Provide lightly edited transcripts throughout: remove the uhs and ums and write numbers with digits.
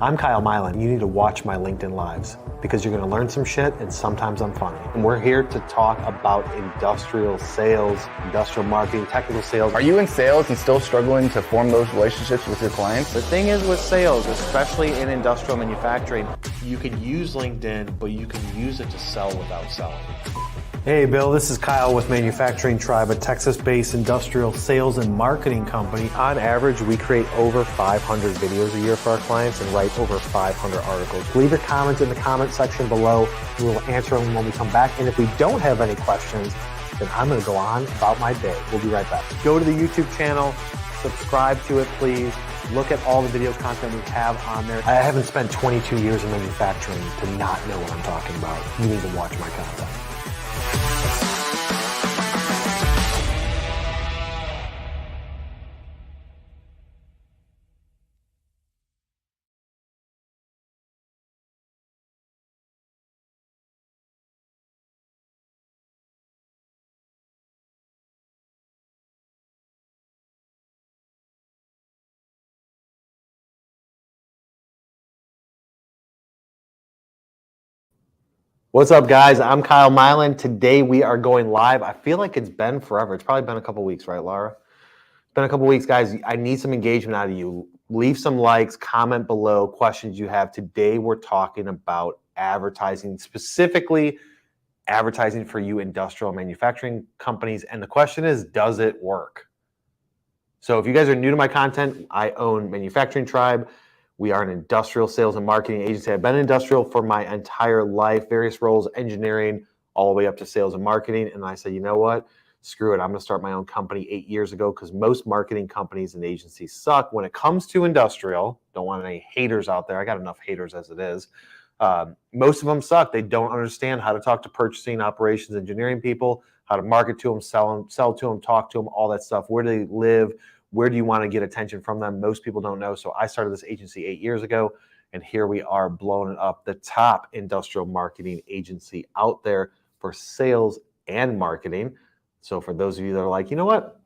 I'm Kyle Milan. You need to watch my LinkedIn Lives because you're going to learn some shit and sometimes I'm funny. And we're here to talk about industrial sales, industrial marketing, technical sales. Are you in sales and still struggling to form those relationships with your clients? The thing is with sales, especially in industrial manufacturing, you can use LinkedIn, but you can use it to sell without selling. Hey Bill, this is Kyle with Manufacturing Tribe, a Texas-based industrial sales and marketing company. On average, we create over 500 videos a year for our clients and write over 500 articles. Leave your comments in the comment section below. We will answer them when we come back. And if we don't have any questions, then I'm going to go on about my day. We'll be right back. Go to the YouTube channel, subscribe to it, please. Look at all the video content we have on there. I haven't spent 22 years in manufacturing to not know what I'm talking about. You need to watch my content. What's up, guys? I'm Kyle Milan. Today we are going live. I feel like it's been forever. It's probably been a couple weeks, right, Laura? It's been a couple weeks, guys. I need some engagement out of you. Leave some likes, comment below questions you have. Today we're talking about advertising, specifically advertising for you industrial manufacturing companies. And the question is, does it work? So if you guys are new to my content, I own Manufacturing Tribe. We are an industrial sales and marketing agency. I've been industrial for my entire life, various roles, engineering, all the way up to sales and marketing. And I said, you know what? Screw it. I'm going to start my own company 8 years ago because most marketing companies and agencies suck when it comes to industrial. Don't want any haters out there. I got enough haters as it is. Most of them suck. They don't understand how to talk to purchasing, operations, engineering people, how to market to them, sell to them, talk to them, all that stuff. Where do they live? Where do you want to get attention from them? Most people don't know. So I started this agency 8 years ago, and here we are blowing up the top industrial marketing agency out there for sales and marketing. So for those of you that are like, you know what?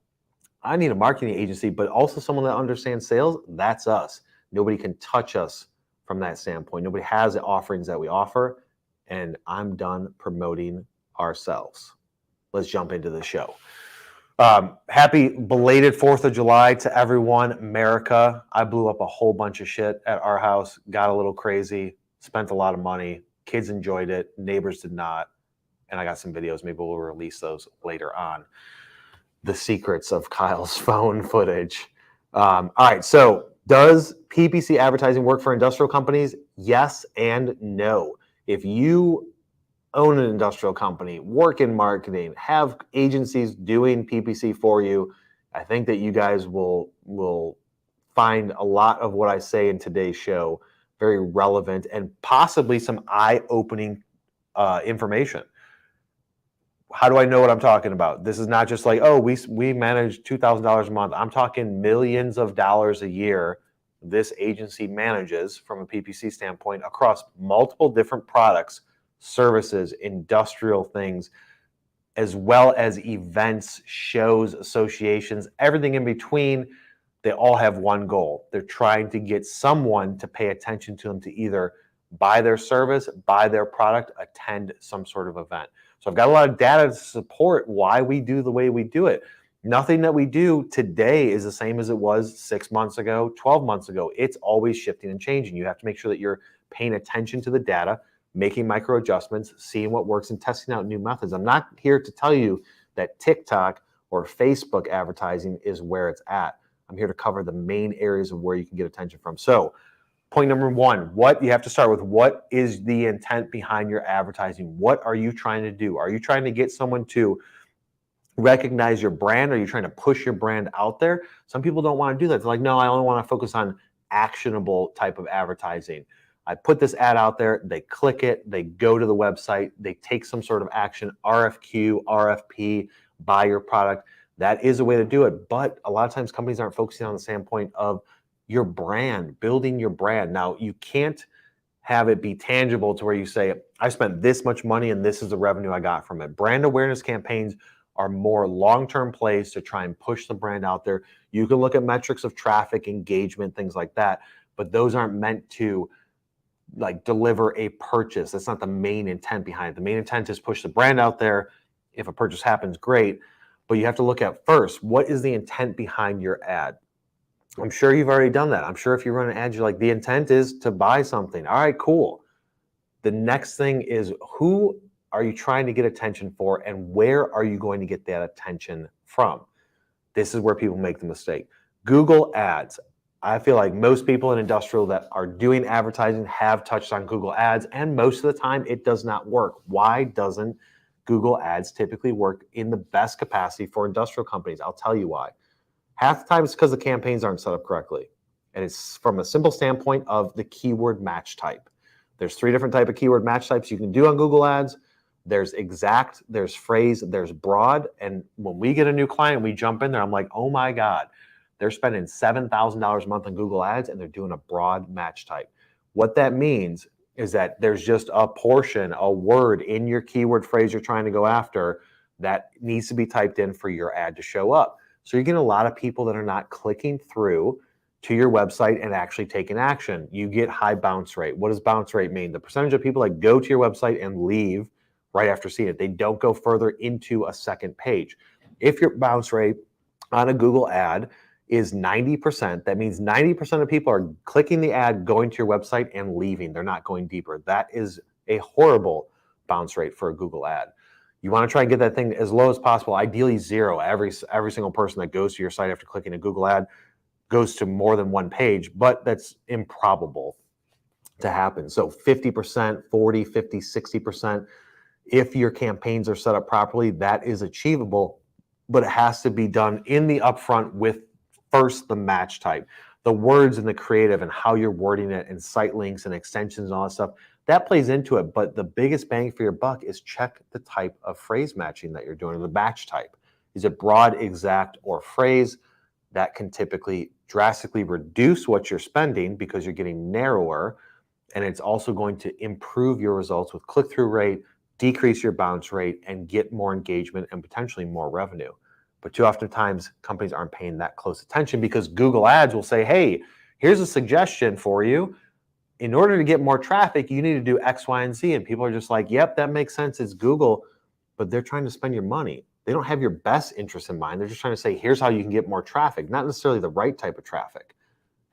I need a marketing agency, but also someone that understands sales, that's us. Nobody can touch us from that standpoint. Nobody has the offerings that we offer, and I'm done promoting ourselves. Let's jump into the show. Happy belated 4th of July to everyone, America. I blew up a whole bunch of shit at our house, got a little crazy, spent a lot of money. Kids enjoyed it, neighbors did not. And I got some videos, maybe we'll release those later on. The secrets of Kyle's phone footage. All right, so does PPC advertising work for industrial companies? Yes and no. If you own an industrial company, work in marketing, have agencies doing PPC for you, I think that you guys will find a lot of what I say in today's show very relevant and possibly some eye-opening information. How do I know what I'm talking about? This is not just like, oh, we manage $2,000 a month. I'm talking millions of dollars a year this agency manages from a PPC standpoint across multiple different products, services, industrial things, as well as events, shows, associations, everything in between. They all have one goal. They're trying to get someone to pay attention to them to either buy their service, buy their product, attend some sort of event. So I've got a lot of data to support why we do the way we do it. Nothing that we do today is the same as it was 6 months ago, 12 months ago. It's always shifting and changing. You have to make sure that you're paying attention to the data, making micro adjustments, seeing what works, and testing out new methods. I'm not here to tell you that TikTok or Facebook advertising is where it's at. I'm here to cover the main areas of where you can get attention from. So point number one, what you have to start with, what is the intent behind your advertising? What are you trying to do? Are you trying to get someone to recognize your brand? Are you trying to push your brand out there? Some people don't want to do that. They're like, no, I only want to focus on actionable type of advertising. I put this ad out there, they click it, they go to the website, they take some sort of action, RFQ, RFP, buy your product. That is a way to do it. But a lot of times companies aren't focusing on the standpoint of your brand, building your brand. Now, you can't have it be tangible to where you say, I spent this much money and this is the revenue I got from it. Brand awareness campaigns are more long-term plays to try and push the brand out there. You can look at metrics of traffic, engagement, things like that. but those aren't meant to like deliver a purchase. That's not the main intent behind it. The main intent is push the brand out there. If a purchase happens, great. But you have to look at first, what is the intent behind your ad? I'm sure you've already done that. I'm sure if you run an ad, you're like, the intent is to buy something. All right, cool. The next thing is, who are you trying to get attention for, and where are you going to get that attention from? This is where people make the mistake. Google Ads. I feel like most people in industrial that are doing advertising have touched on Google Ads, and most of the time it does not work. Why doesn't Google Ads typically work in the best capacity for industrial companies? I'll tell you why. Half the time it's because the campaigns aren't set up correctly. And it's from a simple standpoint of the keyword match type. There's 3 different type of keyword match types you can do on Google Ads. There's exact, there's phrase, there's broad. And when we get a new client, we jump in there, I'm like, oh my God, they're spending $7,000 a month on Google Ads and they're doing a broad match type. What that means is that there's just a portion, a word in your keyword phrase you're trying to go after that needs to be typed in for your ad to show up. So you're getting a lot of people that are not clicking through to your website and actually taking action. You get high bounce rate. What does bounce rate mean? The percentage of people that go to your website and leave right after seeing it. They don't go further into a second page. If your bounce rate on a Google ad is 90%, that means 90% of people are clicking the ad, going to your website and leaving. They're not going deeper. That is a horrible bounce rate for a Google ad. You want to try and get that thing as low as possible, ideally 0. Every single person that goes to your site after clicking a Google ad goes to more than one page, but that's improbable to happen. So 50%, 40, 50, 60%, if your campaigns are set up properly, that is achievable, but it has to be done in the upfront with first the match type, the words and the creative and how you're wording it and site links and extensions and all that stuff. That plays into it, but the biggest bang for your buck is check the type of phrase matching that you're doing, the match type. Is it broad, exact, or phrase? That can typically drastically reduce what you're spending because you're getting narrower, and it's also going to improve your results with click-through rate, decrease your bounce rate, and get more engagement and potentially more revenue. But too often times companies aren't paying that close attention because Google Ads will say, hey, here's a suggestion for you. In order to get more traffic, you need to do X, Y, and Z. And people are just like, yep, that makes sense. It's Google, but they're trying to spend your money. They don't have your best interest in mind. They're just trying to say, here's how you can get more traffic, not necessarily the right type of traffic.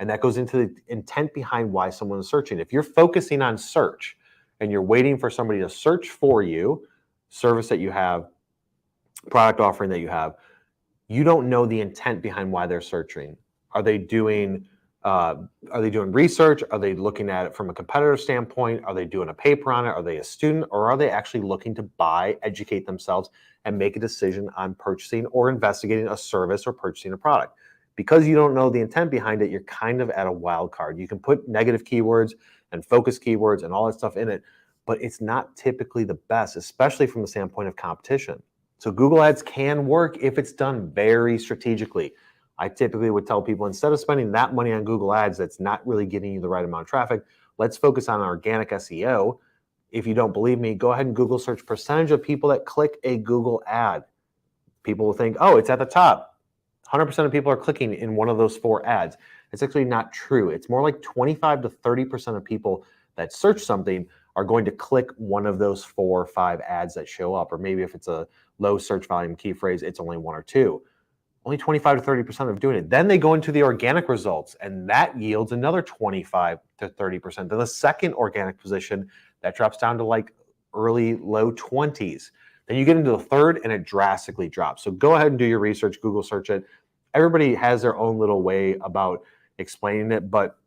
And that goes into the intent behind why someone is searching. If you're focusing on search and you're waiting for somebody to search for you, service that you have, product offering that you have, you don't know the intent behind why they're searching. Are they doing research? Are they looking at it from a competitor standpoint? Are they doing a paper on it? Are they a student? Or are they actually looking to buy, educate themselves, and make a decision on purchasing or investigating a service or purchasing a product? Because you don't know the intent behind it, you're kind of at a wild card. You can put negative keywords and focus keywords and all that stuff in it, but it's not typically the best, especially from the standpoint of competition. So Google Ads can work if it's done very strategically. I typically would tell people, instead of spending that money on Google Ads that's not really getting you the right amount of traffic, let's focus on organic SEO. If you don't believe me, go ahead and Google search percentage of people that click a Google ad. People will think, oh, it's at the top. 100% of people are clicking in one of those 4 ads. It's actually not true. It's more like 25 to 30% of people that search something are going to click one of those 4 or 5 ads that show up. Or maybe if it's a low search volume key phrase, it's only 1 or 2. Only 25 to 30% of doing it. Then they go into the organic results, and that yields another 25 to 30%. Then the second organic position, that drops down to like early, low 20s. Then you get into the third, and it drastically drops. So go ahead and do your research, Google search it. Everybody has their own little way about explaining it, but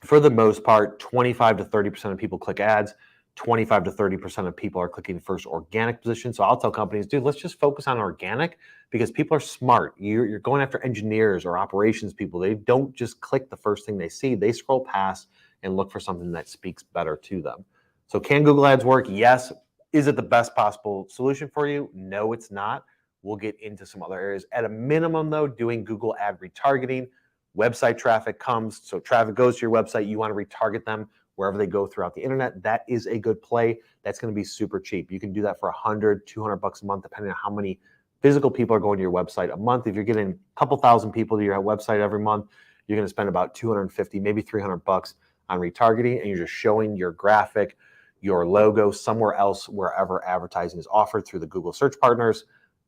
for the most part, 25 to 30% of people click ads. 25 to 30% of people are clicking first organic position. So I'll tell companies, dude, let's just focus on organic because people are smart. You're going after engineers or operations people. They don't just click the first thing they see. They scroll past and look for something that speaks better to them. So can Google Ads work? Yes. Is it the best possible solution for you? No, it's not. We'll get into some other areas. At a minimum, though, doing Google ad retargeting, website traffic comes. So traffic goes to your website. You want to retarget them wherever they go throughout the internet. That is a good play. That's going to be super cheap. You can do that for $100, $200 a month, depending on how many physical people are going to your website a month. If you're getting a couple thousand people to your website every month, you're going to spend about 250, maybe 300 bucks on retargeting, and you're just showing your graphic, your logo somewhere else, wherever advertising is offered through the Google search partners,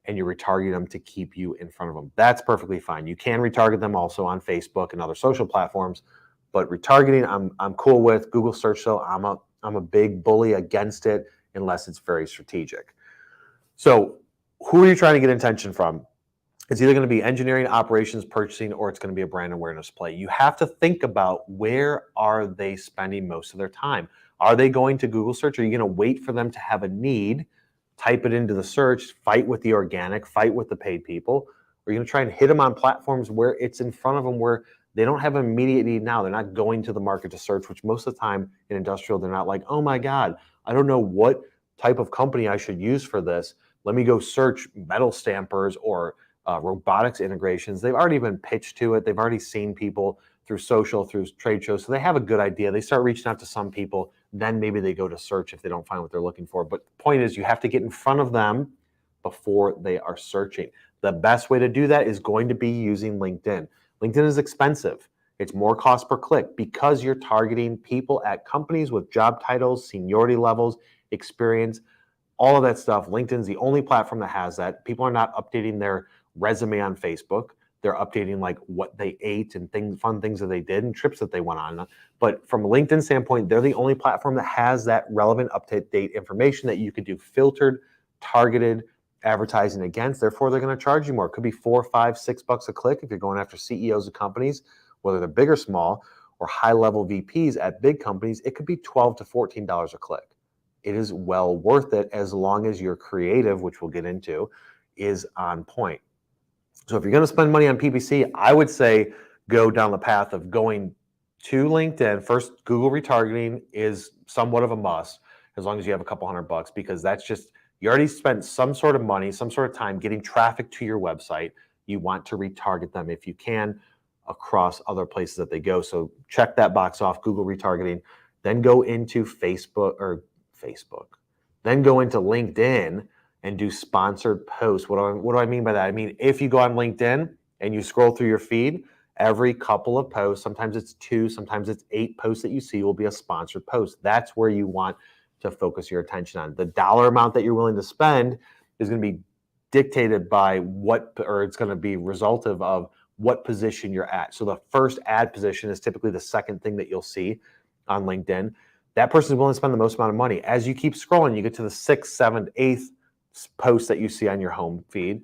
and you retarget them to keep you in front of them. That's perfectly fine. You can retarget them also on Facebook and other social platforms, but retargeting, I'm cool with. Google search, though, I'm a big bully against it unless it's very strategic. So who are you trying to get attention from? It's either going to be engineering, operations, purchasing, or it's going to be a brand awareness play. You have to think about, where are they spending most of their time? Are they going to Google search? Are you going to wait for them to have a need, type it into the search, fight with the organic, fight with the paid people? Or are you going to try and hit them on platforms where it's in front of them, where they don't have an immediate need now? They're not going to the market to search, which most of the time in industrial, they're not like, oh my God, I don't know what type of company I should use for this. Let me go search metal stampers or robotics integrations. They've already been pitched to it. They've already seen people through social, through trade shows. So they have a good idea. They start reaching out to some people. Then maybe they go to search if they don't find what they're looking for. But the point is, you have to get in front of them before they are searching. The best way to do that is going to be using LinkedIn. LinkedIn is expensive. It's more cost per click because you're targeting people at companies with job titles, seniority levels, experience, all of that stuff. LinkedIn's the only platform that has that. People are not updating their resume on Facebook. They're updating like what they ate and fun things that they did and trips that they went on. But from a LinkedIn standpoint, they're the only platform that has that relevant, up-to-date information that you could do filtered, targeted advertising against. Therefore, they're going to charge you more. It could be $4, $5, $6 a click if you're going after CEOs of companies, whether they're big or small, or high-level VPs at big companies. It could be $12 to $14 a click. It is well worth it as long as your creative, which we'll get into, is on point. So if you're going to spend money on PPC, I would say go down the path of going to LinkedIn. First, Google retargeting is somewhat of a must, as long as you have a couple $100, because that's just, you already spent some sort of money, some sort of time getting traffic to your website. You want to retarget them if you can across other places that they go. So check that box off, Google retargeting. Then go into Facebook. Then go into LinkedIn and do sponsored posts. What do I mean by that? I mean, if you go on LinkedIn and you scroll through your feed, every couple of posts, sometimes it's 2, sometimes it's 8 posts that you see will be a sponsored post. That's where you want to focus your attention on. The dollar amount that you're willing to spend is going to be dictated by it's going to be resultive of what position you're at. So the first ad position is typically the second thing that you'll see on LinkedIn. That person is willing to spend the most amount of money. As you keep scrolling, you get to the 6th, 7th, 8th post that you see on your home feed.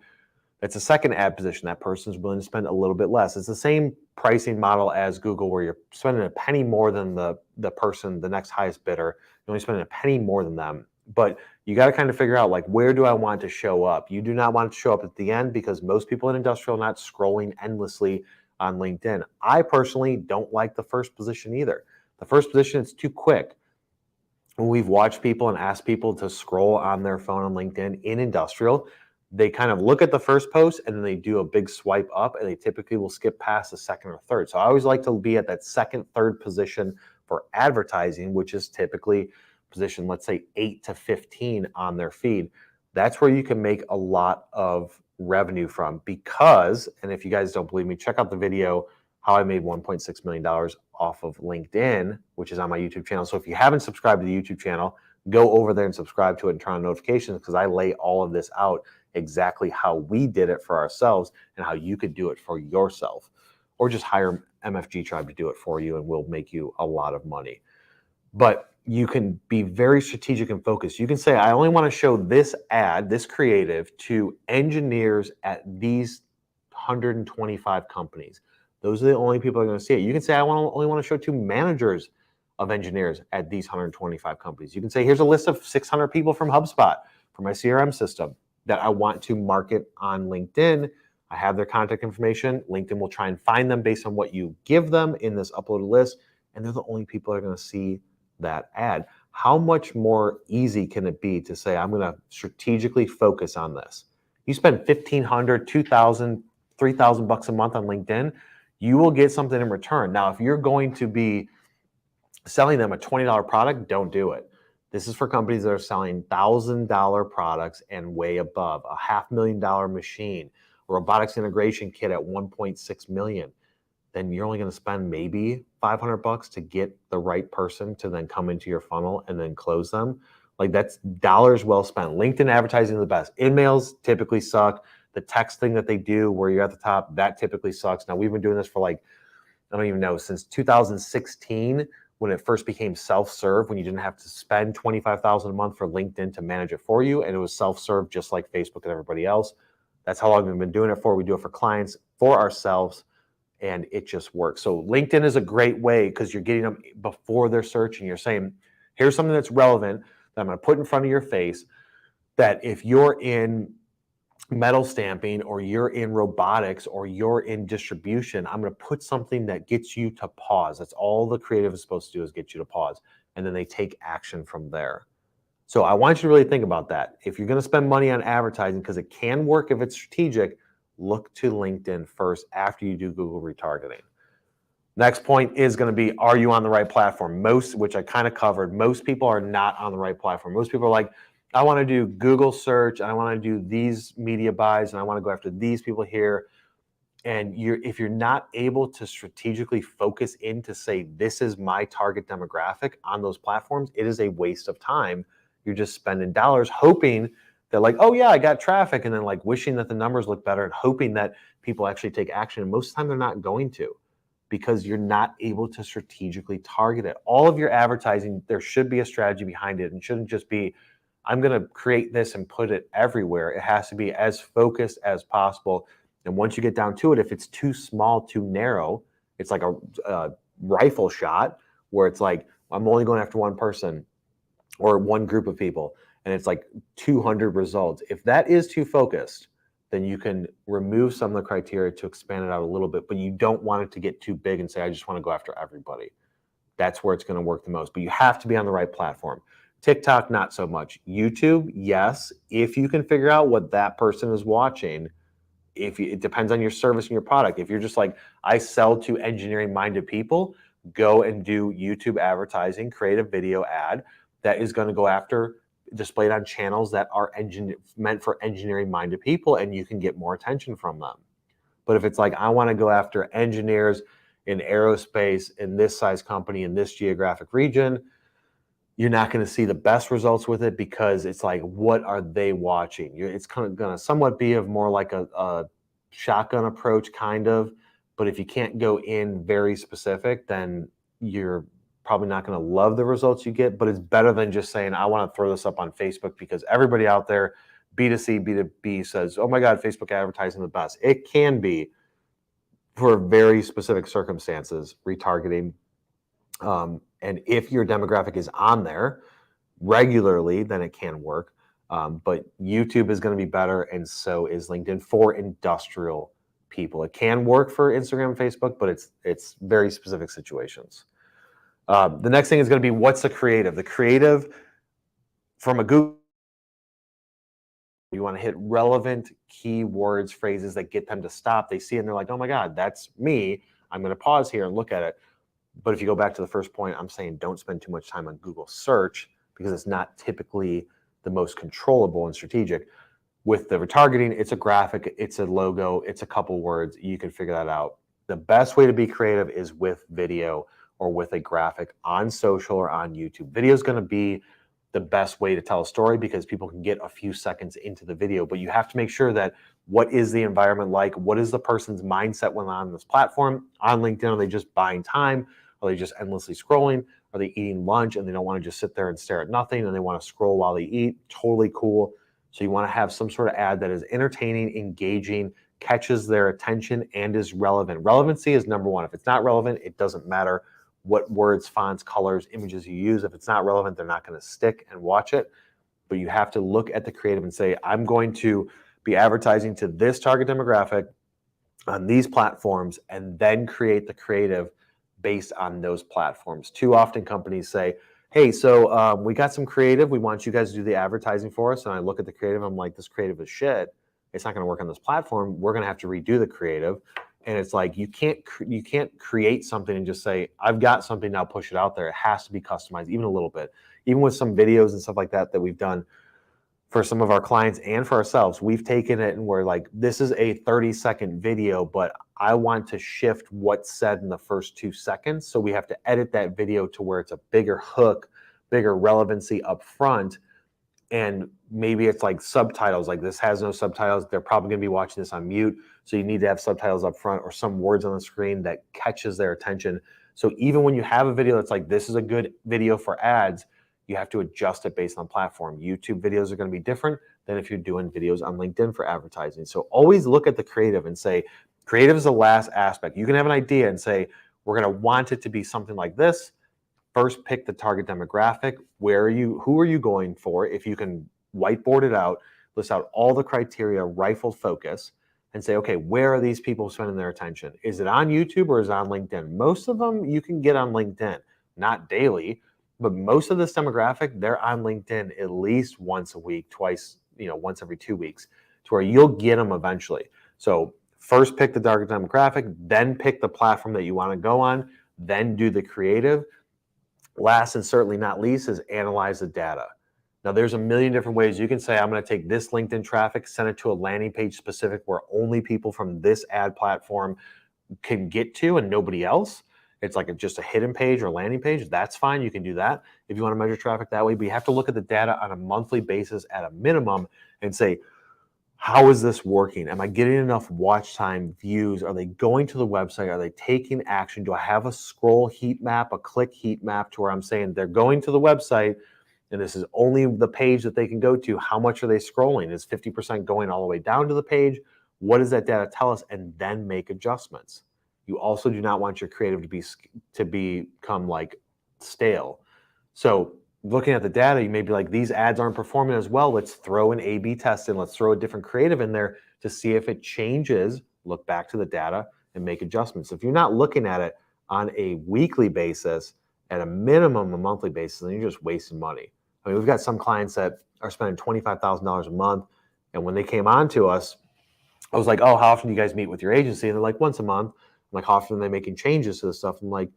That's a second ad position. That person is willing to spend a little bit less. It's the same pricing model as Google, where you're spending a penny more than the person, the next highest bidder. You're only spending a penny more than them. But you got to kind of figure out, like, where do I want to show up? You do not want to show up at the end, because most people in industrial are not scrolling endlessly on LinkedIn. I personally don't like the first position either. The first position, it's too quick. We've watched people and asked people to scroll on their phone on LinkedIn in industrial. They kind of look at the first post and then they do a big swipe up, and they typically will skip past the second or third. So I always like to be at that second, third position for advertising, which is typically position, let's say 8 to 15 on their feed. That's where you can make a lot of revenue from, because, and if you guys don't believe me, check out the video, how I made $1.6 million off of LinkedIn, which is on my YouTube channel. So if you haven't subscribed to the YouTube channel, go over there and subscribe to it and turn on notifications, because I lay all of this out exactly how we did it for ourselves and how you could do it for yourself, or just hire MFG Tribe to do it for you, and we'll make you a lot of money. But you can be very strategic and focused. You can say, I only want to show this ad, this creative, to engineers at these 125 companies. Those are the only people that are going to see it. You can say, I only want to show to managers of engineers at these 125 companies. You can say, here's a list of 600 people from HubSpot, for my CRM system, that I want to market on LinkedIn. I have their contact information. LinkedIn will try and find them based on what you give them in this uploaded list, and they're the only people that are going to see that ad. How much more easy can it be to say, I'm going to strategically focus on this? You spend $1,500, $2,000, $3,000 a month on LinkedIn, you will get something in return. Now, if you're going to be selling them a $20 product, don't do it. This is for companies that are selling $1,000 products and way above. A $500,000 machine, a robotics integration kit at $1.6 million. then you're only going to spend maybe $500 to get the right person to then come into your funnel and then close them. Like, that's dollars well spent. LinkedIn advertising is the best. InMails typically suck. The text thing that they do where you're at the top, that typically sucks. Now, we've been doing this for like, I don't even know, since 2016 when it first became self-serve, when you didn't have to spend $25,000 a month for LinkedIn to manage it for you, and it was self-serve just like Facebook and everybody else. That's how long we've been doing it for. We do it for clients, for ourselves, and it just works. So LinkedIn is a great way because you're getting them before they're searching. You're saying, here's something that's relevant that I'm going to put in front of your face, that if you're in metal stamping or you're in robotics or you're in distribution, I'm going to put something that gets you to pause. That's all the creative is supposed to do, is get you to pause. And then they take action from there. So I want you to really think about that. If you're going to spend money on advertising, because it can work if it's strategic, look to LinkedIn first after you do Google retargeting. Next point is going to be, are you on the right platform? Most, which I kind of covered, most people are not on the right platform. Most people are like, I want to do Google search, and I want to do these media buys, and I want to go after these people here. And if you're not able to strategically focus in to say, this is my target demographic on those platforms, it is a waste of time. You're just spending dollars hoping that, like, oh yeah, I got traffic, and then like wishing that the numbers look better and hoping that people actually take action. And most of the time they're not going to, because you're not able to strategically target it. All of your advertising, there should be a strategy behind it, and shouldn't just be, I'm going to create this and put it everywhere. It has to be as focused as possible. And once you get down to it, if it's too small, too narrow, it's like a rifle shot where it's like, I'm only going after one person or one group of people, and it's like 200 results. If that is too focused, then you can remove some of the criteria to expand it out a little bit, but you don't want it to get too big and say, I just want to go after everybody. That's where it's going to work the most, but you have to be on the right platform. TikTok, not so much. YouTube, yes, if you can figure out what that person is watching. It depends on your service and your product. If you're just like, I sell to engineering-minded people, go and do YouTube advertising, create a video ad that is going to go after, displayed on channels that are meant for engineering-minded people, and you can get more attention from them. But if it's like, I want to go after engineers in aerospace in this size company in this geographic region, you're not going to see the best results with it, because it's like, what are they watching? It's kind of going to somewhat be of more like a shotgun approach, kind of. But if you can't go in very specific, then you're probably not going to love the results you get. But it's better than just saying, I want to throw this up on Facebook, because everybody out there, B2C, B2B, says, oh my God, Facebook advertising the best. It can be for very specific circumstances, retargeting. And if your demographic is on there regularly, then it can work. But YouTube is going to be better, and so is LinkedIn for industrial people. It can work for Instagram and Facebook, but it's very specific situations. The next thing is going to be, what's the creative? The creative from a Google, you want to hit relevant keywords, phrases that get them to stop. They see it and they're like, oh my God, that's me. I'm going to pause here and look at it. But if you go back to the first point, I'm saying don't spend too much time on Google search, because it's not typically the most controllable and strategic. With the retargeting, it's a graphic, it's a logo, it's a couple words. You can figure that out. The best way to be creative is with video or with a graphic on social or on YouTube. Video is going to be the best way to tell a story, because people can get a few seconds into the video, but you have to make sure that, what is the environment like? What is the person's mindset when on this platform? On LinkedIn, are they just buying time? Are they just endlessly scrolling? Are they eating lunch and they don't want to just sit there and stare at nothing, and they want to scroll while they eat? Totally cool. So you want to have some sort of ad that is entertaining, engaging, catches their attention, and is relevant. Relevancy is number one. If it's not relevant, it doesn't matter what words, fonts, colors, images you use. If it's not relevant, they're not going to stick and watch it. But you have to look at the creative and say, I'm going to be advertising to this target demographic on these platforms, and then create the creative based on those platforms. Too often companies say, hey, so we got some creative. We want you guys to do the advertising for us. And I look at the creative. I'm like, this creative is shit. It's not going to work on this platform. We're going to have to redo the creative. And it's like, you can't create something and just say, I've got something, now push it out there. It has to be customized, even a little bit. Even with some videos and stuff like that that we've done for some of our clients and for ourselves, we've taken it and we're like, this is a 30-second video, but I want to shift what's said in the first 2 seconds. So we have to edit that video to where it's a bigger hook, bigger relevancy up front. And maybe it's like subtitles, like this has no subtitles. They're probably going to be watching this on mute. So you need to have subtitles up front or some words on the screen that catches their attention. So even when you have a video that's like, this is a good video for ads, you have to adjust it based on platform. YouTube videos are going to be different than if you're doing videos on LinkedIn for advertising. So always look at the creative and say, creative is the last aspect. You can have an idea and say, we're going to want it to be something like this. First, pick the target demographic. Who are you going for? If you can whiteboard it out, list out all the criteria, rifle focus, and say, okay, where are these people spending their attention? Is it on YouTube or is it on LinkedIn? Most of them you can get on LinkedIn, not daily, but most of this demographic, they're on LinkedIn at least once a week, twice, once every 2 weeks, to where you'll get them eventually. So first pick the target demographic, then pick the platform that you want to go on, then do the creative. Last and certainly not least is analyze the data. Now there's a million different ways you can say, I'm going to take this LinkedIn traffic, send it to a landing page specific where only people from this ad platform can get to and nobody else. It's like just a hidden page or landing page. That's fine. You can do that if you want to measure traffic that way. But you have to look at the data on a monthly basis at a minimum and say, how is this working? Am I getting enough watch time, views? Are they going to the website? Are they taking action? Do I have a scroll heat map, a click heat map to where I'm saying they're going to the website and this is only the page that they can go to? How much are they scrolling? Is 50% going all the way down to the page? What does that data tell us? And then make adjustments. You also do not want your creative to become like stale. So looking at the data, you may be like, these ads aren't performing as well. Let's throw an A/B test in. Let's throw a different creative in there to see if it changes. Look back to the data and make adjustments. If you're not looking at it on a weekly basis, at a minimum a monthly basis, then you're just wasting money. I mean, we've got some clients that are spending $25,000 a month. And when they came on to us, I was like, oh, how often do you guys meet with your agency? And they're like, once a month. I'm like, how often are they making changes to this stuff? I'm like,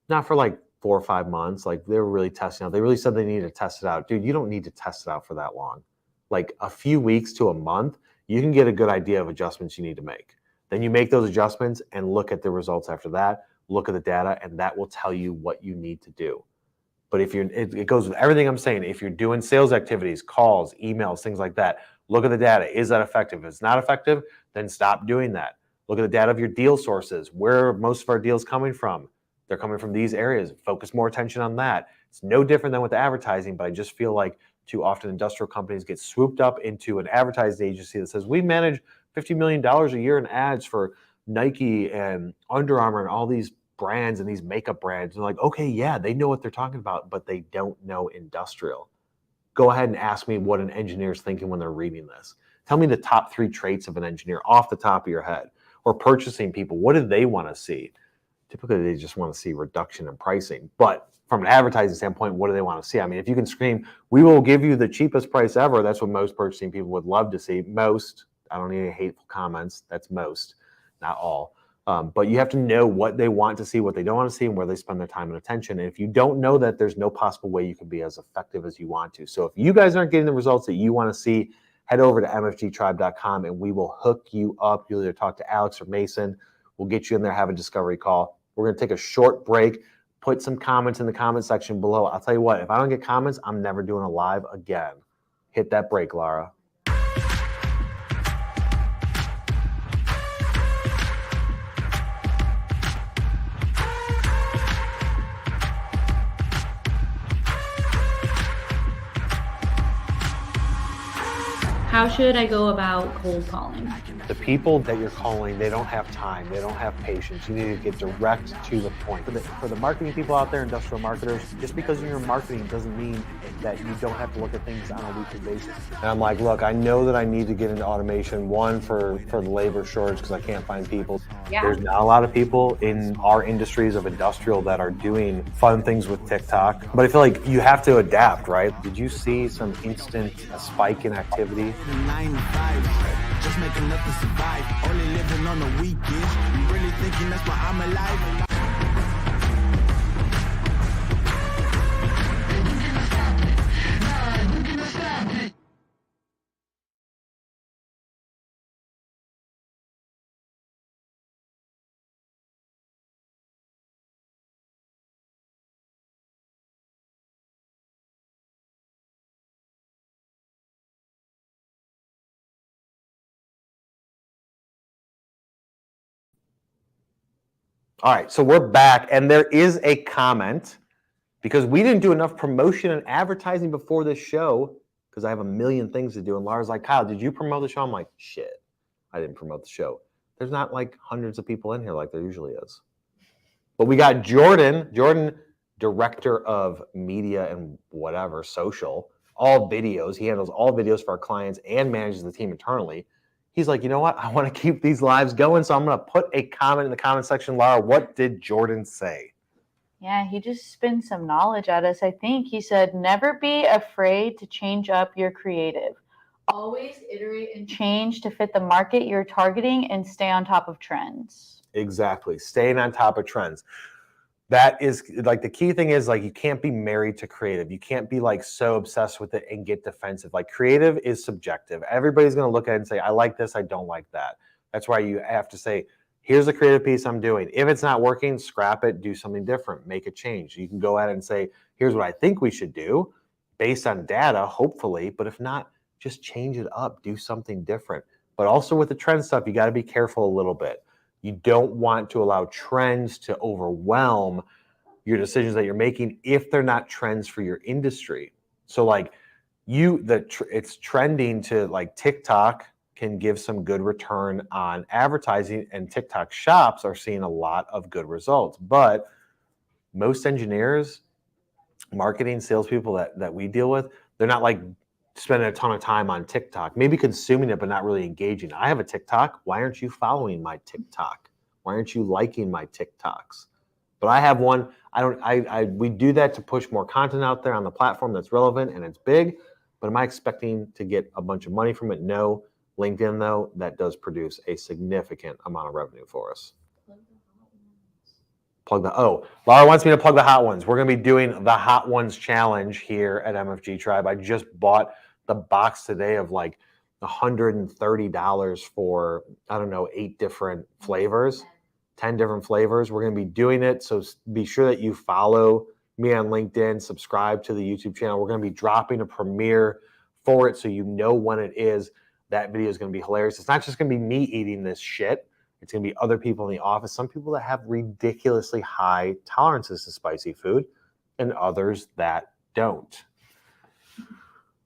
not for like 4 or 5 months. Like they were really testing out. They really said they needed to test it out. Dude, you don't need to test it out for that long. Like a few weeks to a month, you can get a good idea of adjustments you need to make. Then you make those adjustments and look at the results after that, look at the data, and that will tell you what you need to do. But if it goes with everything I'm saying. If you're doing sales activities, calls, emails, things like that, look at the data. Is that effective? If it's not effective, then stop doing that. Look at the data of your deal sources. Where are most of our deals coming from? They're coming from these areas. Focus more attention on that. It's no different than with the advertising, but I just feel like too often industrial companies get swooped up into an advertising agency that says, we manage $50 million a year in ads for Nike and Under Armour and all these brands and these makeup brands. And like, okay, yeah, they know what they're talking about, but they don't know industrial. Go ahead and ask me what an engineer is thinking when they're reading this. Tell me the top 3 traits of an engineer off the top of your head. Or purchasing people, what do they want to see? Typically, they just want to see reduction in pricing. But from an advertising standpoint, what do they want to see? I mean, if you can scream, we will give you the cheapest price ever, that's what most purchasing people would love to see. Most, I don't need any hateful comments. That's most, not all. But you have to know what they want to see, what they don't want to see, and where they spend their time and attention. And if you don't know that, there's no possible way you can be as effective as you want to. So if you guys aren't getting the results that you want to see, head over to mfgtribe.com and we will hook you up. You'll either talk to Alex or Mason. We'll get you in there, have a discovery call. We're going to take a short break, put some comments in the comment section below. I'll tell you what, if I don't get comments, I'm never doing a live again. Hit that break, Lara. How should I go about cold calling? The people that you're calling, they don't have time. They don't have patience. You need to get direct to the point. For the marketing people out there, industrial marketers, just because you're in marketing doesn't mean that you don't have to look at things on a weekly basis. And I'm like, look, I know that I need to get into automation, one, for the labor shortage because I can't find people. Yeah. There's not a lot of people in our industries of industrial that are doing fun things with TikTok. But I feel like you have to adapt, right? Did you see some instant spike in activity? 9 to 5, just making enough to survive. Only living on the weekends. You really thinking that's why I'm alive? All right, so we're back, and there is a comment because we didn't do enough promotion and advertising before this show because I have a million things to do. And Laura's like, Kyle, did you promote the show? I'm like, shit, I didn't promote the show. There's not like hundreds of people in here like there usually is. But we got Jordan, director of media and whatever, social, all videos. He handles all videos for our clients and manages the team internally. He's like, you know what? I want to keep these lives going. So I'm going to put a comment in the comment section. Laura, what did Jordan say? Yeah, he just spun some knowledge at us, I think. He said, never be afraid to change up your creative. Always iterate and change to fit the market you're targeting and stay on top of trends. Exactly. Staying on top of trends. That is like the key thing is like you can't be married to creative. You can't be like so obsessed with it and get defensive. Like creative is subjective. Everybody's going to look at it and say, I like this, I don't like that. That's why you have to say, here's the creative piece I'm doing. If it's not working, scrap it, do something different, make a change. You can go at it and say, here's what I think we should do based on data, hopefully. But if not, just change it up, do something different. But also with the trend stuff, you got to be careful a little bit. You don't want to allow trends to overwhelm your decisions that you're making if they're not trends for your industry. So like it's trending to like TikTok can give some good return on advertising, and TikTok shops are seeing a lot of good results. But most engineers, marketing, salespeople that we deal with, they're not like spending a ton of time on TikTok, maybe consuming it, but not really engaging. I have a TikTok. Why aren't you following my TikTok? Why aren't you liking my TikToks? But I have one. We do that to push more content out there on the platform that's relevant and it's big. But am I expecting to get a bunch of money from it? No. LinkedIn, though, that does produce a significant amount of revenue for us. Laura wants me to plug the hot ones. We're going to be doing the Hot Ones Challenge here at MFG Tribe. I just bought the box today of like $130 for, I don't know, 8 different flavors, 10 different flavors. We're going to be doing it. So be sure that you follow me on LinkedIn, subscribe to the YouTube channel. We're going to be dropping a premiere for it so you know when it is. That video is going to be hilarious. It's not just going to be me eating this shit. It's going to be other people in the office, some people that have ridiculously high tolerances to spicy food and others that don't.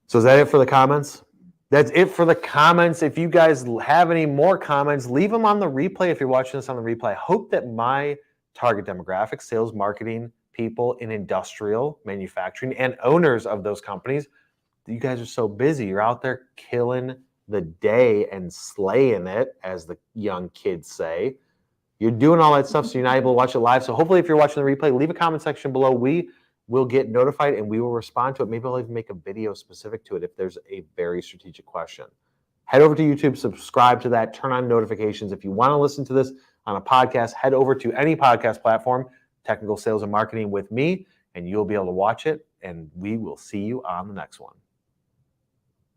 So is that it for the comments? That's it for the comments. If you guys have any more comments, leave them on the replay if you're watching this on the replay. I hope that my target demographic, sales, marketing, people in industrial, manufacturing, and owners of those companies, you guys are so busy. You're out there killing the day and slaying it, as the young kids say. You're doing all that stuff, so you're not able to watch it live. So hopefully if you're watching the replay, leave a comment section below. We will get notified and we will respond to it. Maybe I'll even make a video specific to it if there's a very strategic question. Head over to YouTube, subscribe to that, turn on notifications. If you want to listen to this on a podcast, head over to any podcast platform, Technical Sales and Marketing with me, and you'll be able to watch it. And we will see you on the next one.